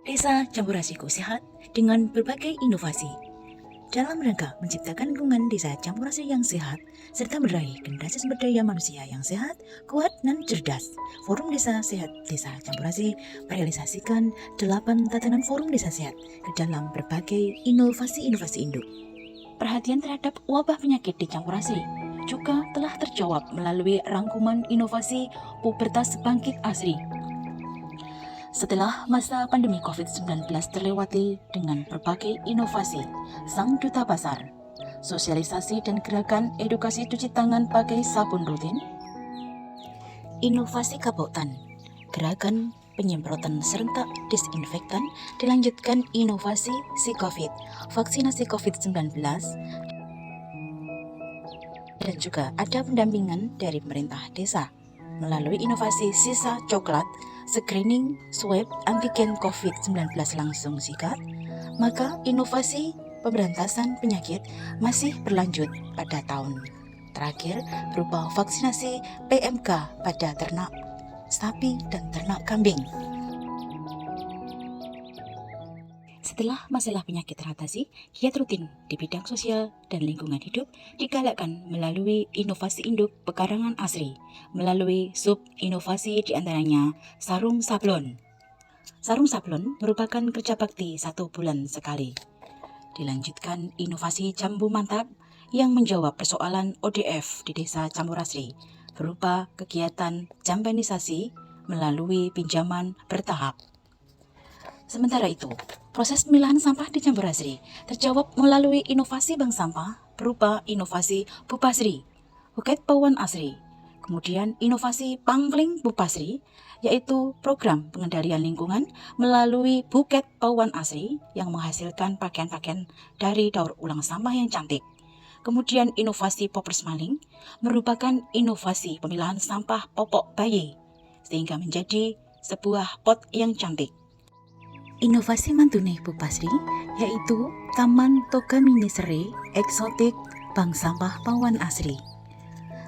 Desa Campurasriku sehat dengan berbagai inovasi. Dalam rangka menciptakan lingkungan desa Campurasri yang sehat, serta meraih generasi sumber daya manusia yang sehat, kuat, dan cerdas, Forum Desa Sehat Desa Campurasri merealisasikan 8 tatanan forum desa sehat ke dalam berbagai inovasi-inovasi induk. Perhatian terhadap wabah penyakit di Campurasri juga telah terjawab melalui rangkuman inovasi Pubertas Bangkit Asri. Setelah masa pandemi COVID-19 terlewati dengan berbagai inovasi, Sang Duta Basar, sosialisasi dan gerakan edukasi cuci tangan pakai sabun rutin, inovasi Kapotan, gerakan penyemprotan serentak disinfektan, dilanjutkan inovasi Si-Covid, vaksinasi COVID-19, dan juga ada pendampingan dari pemerintah desa melalui inovasi sisa coklat, screening swab antigen COVID-19 langsung sikat. Maka inovasi pemberantasan penyakit masih berlanjut pada tahun terakhir berupa vaksinasi PMK pada ternak sapi dan ternak kambing. Setelah masalah penyakit teratasi, giat rutin di bidang sosial dan lingkungan hidup digalakkan melalui inovasi induk pekarangan asri, melalui sub-inovasi diantaranya Sarung Sablon. Sarung Sablon merupakan kerja bakti 1 bulan sekali. Dilanjutkan inovasi Jambu Mantap yang menjawab persoalan ODF di Desa Campurasri, berupa kegiatan jambanisasi melalui pinjaman bertahap. Sementara itu, proses pemilahan sampah di Campurasri terjawab melalui inovasi bank sampah berupa inovasi Bupasri, Buket Pauan Asri, kemudian inovasi Pangkling Bupasri, yaitu program pengendalian lingkungan melalui Buket Pauan Asri yang menghasilkan pakaian-pakaian dari daur ulang sampah yang cantik. Kemudian inovasi Poppers Maling merupakan inovasi pemilahan sampah popok bayi, sehingga menjadi sebuah pot yang cantik. Inovasi Mantune Bupasri yaitu Taman Toga Mini Sere Eksotik Bank Sampah Pauan Asri.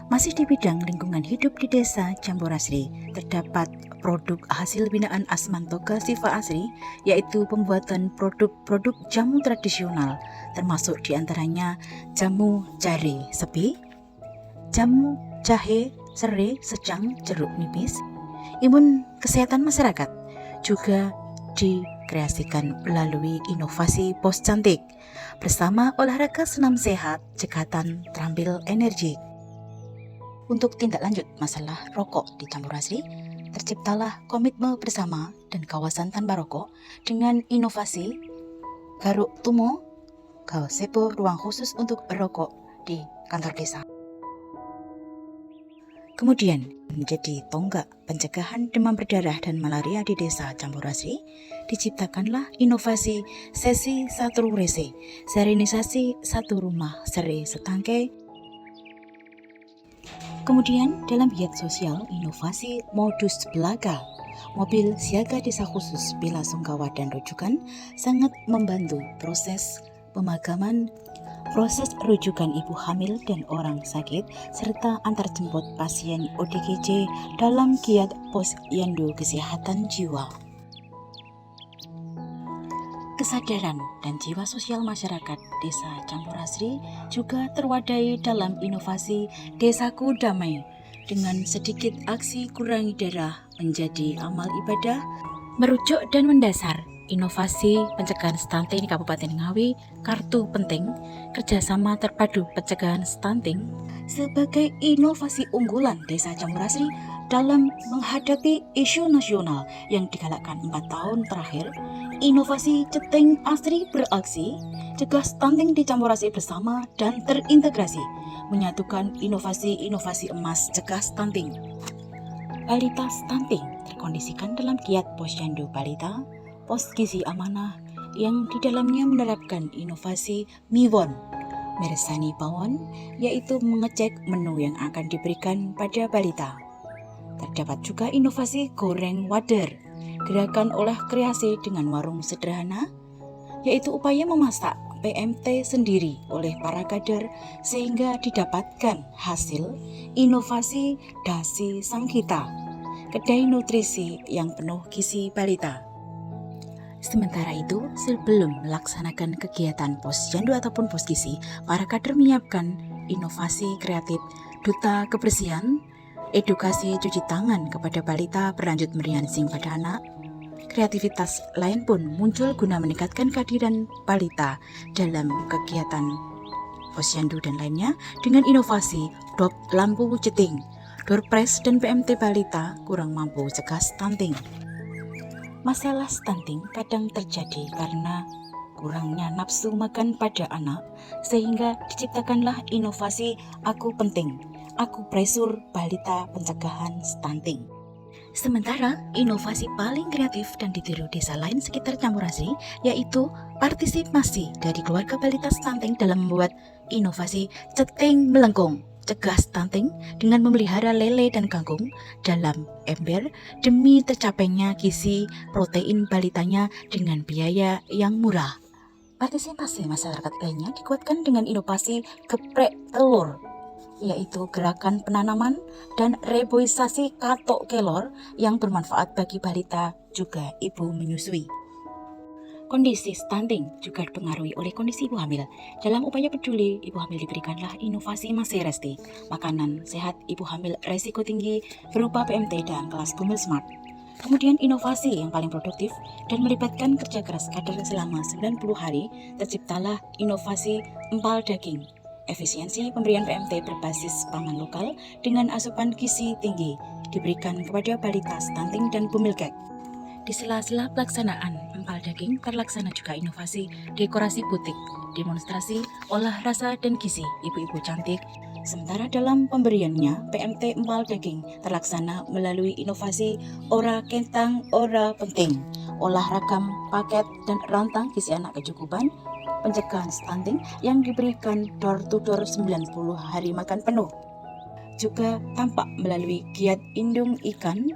Masih di bidang lingkungan hidup di Desa Campurasri terdapat produk hasil binaan Asman Toga Siva Asri, yaitu pembuatan produk-produk jamu tradisional, termasuk diantaranya jamu jahe sepi, jamu jahe serai secang jeruk nipis. Imun kesehatan masyarakat juga dikreasikan melalui inovasi pos cantik bersama olahraga senam sehat cekatan terampil energi. Untuk tindak lanjut masalah rokok di Campurasri, terciptalah komitmen bersama dan kawasan tanpa rokok dengan inovasi Garuk Tumo Gaosepo, ruang khusus untuk berrokok di kantor desa. Kemudian menjadi tonggak pencegahan demam berdarah dan malaria di Desa Campurasri, diciptakanlah inovasi sesi satu rese, serinisasi satu rumah seri setangkai. Kemudian dalam giat sosial, inovasi modus belaga, mobil siaga desa khusus bela sungkawa dan rujukan sangat membantu proses pemagaman, proses rujukan ibu hamil dan orang sakit, serta antar jemput pasien ODGJ dalam giat posyandu kesehatan jiwa. Kesadaran dan jiwa sosial masyarakat Desa Campurasri juga terwadai dalam inovasi Desaku Damai dengan sedikit aksi kurangi darah menjadi amal ibadah, merujuk dan mendasar inovasi pencegahan stunting di Kabupaten Ngawi, kartu penting, kerjasama terpadu pencegahan stunting sebagai inovasi unggulan Desa Campurasri dalam menghadapi isu nasional yang digalakkan 4 tahun terakhir. Inovasi Ceting Asri beraksi, cegah stunting di Campurasri bersama dan terintegrasi, menyatukan inovasi-inovasi emas cegah stunting. Balita stunting terkondisikan dalam giat posyandu balita, pos gizi amanah yang di dalamnya menerapkan inovasi Miwon, Mersani Pawon, yaitu mengecek menu yang akan diberikan pada balita. Terdapat juga inovasi Goreng Wader, gerakan olah kreasi dengan warung sederhana, yaitu upaya memasak PMT sendiri oleh para kader sehingga didapatkan hasil inovasi Dasi Sangkita, kedai nutrisi yang penuh gizi balita. Sementara itu, sebelum melaksanakan kegiatan posyandu ataupun posgizi, para kader menyiapkan inovasi kreatif, duta kebersihan, edukasi cuci tangan kepada balita berlanjut meriansing pada anak. Kreativitas lain pun muncul guna meningkatkan kehadiran balita dalam kegiatan posyandu dan lainnya dengan inovasi dop lampu ceting, door prize dan PMT balita kurang mampu cegah stunting. Masalah stunting kadang terjadi karena kurangnya nafsu makan pada anak, sehingga diciptakanlah inovasi Aku Penting, Aku Pressure Balita Pencegahan Stunting. Sementara inovasi paling kreatif dan ditiru desa lain sekitar Campurasri yaitu partisipasi dari keluarga balita stunting dalam membuat inovasi ceting melengkung cegah stunting dengan memelihara lele dan kangkung dalam ember demi tercapainya gizi protein balitanya dengan biaya yang murah. Partisipasi masyarakat lainnya dikuatkan dengan inovasi geprek telur, yaitu gerakan penanaman dan reboisasi katok kelor yang bermanfaat bagi balita juga ibu menyusui. Kondisi stunting juga dipengaruhi oleh kondisi ibu hamil. Dalam upaya peduli ibu hamil diberikanlah inovasi Masih Resti, makanan sehat ibu hamil resiko tinggi berupa PMT dan kelas Bumil Smart. Kemudian inovasi yang paling produktif dan melibatkan kerja keras kader selama 90 hari, terciptalah inovasi empal daging. Efisiensi pemberian PMT berbasis pangan lokal dengan asupan gizi tinggi diberikan kepada balita stunting dan bumil kek. Di sela-sela pelaksanaan empal daging terlaksana juga inovasi dekorasi butik, demonstrasi olah rasa dan gizi ibu-ibu cantik. Sementara dalam pemberiannya, PMT empal daging terlaksana melalui inovasi Ora Kentang Ora Penting, olah ragam paket dan rantang gizi anak kecukupan, pencegahan stunting yang diberikan door to door 90 hari makan penuh. Juga tampak melalui giat indung ikan,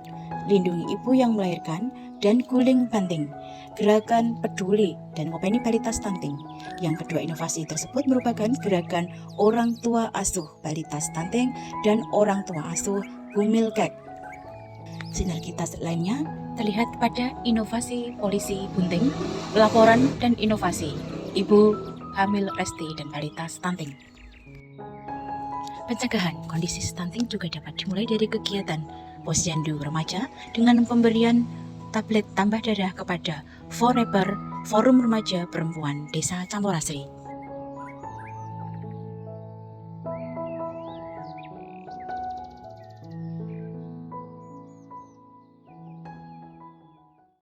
lindungi ibu yang melahirkan, dan guling banting, gerakan peduli dan ngopeni balita stunting. Yang kedua inovasi tersebut merupakan gerakan orang tua asuh balita stunting dan orang tua asuh bumil kek. Sinergitas lainnya terlihat pada inovasi polisi bunting, pelaporan dan inovasi ibu hamil resti dan balita stunting. Pencegahan kondisi stunting juga dapat dimulai dari kegiatan posyandu remaja dengan pemberian tablet tambah darah kepada Forever Forum Remaja Perempuan Desa Campurasri.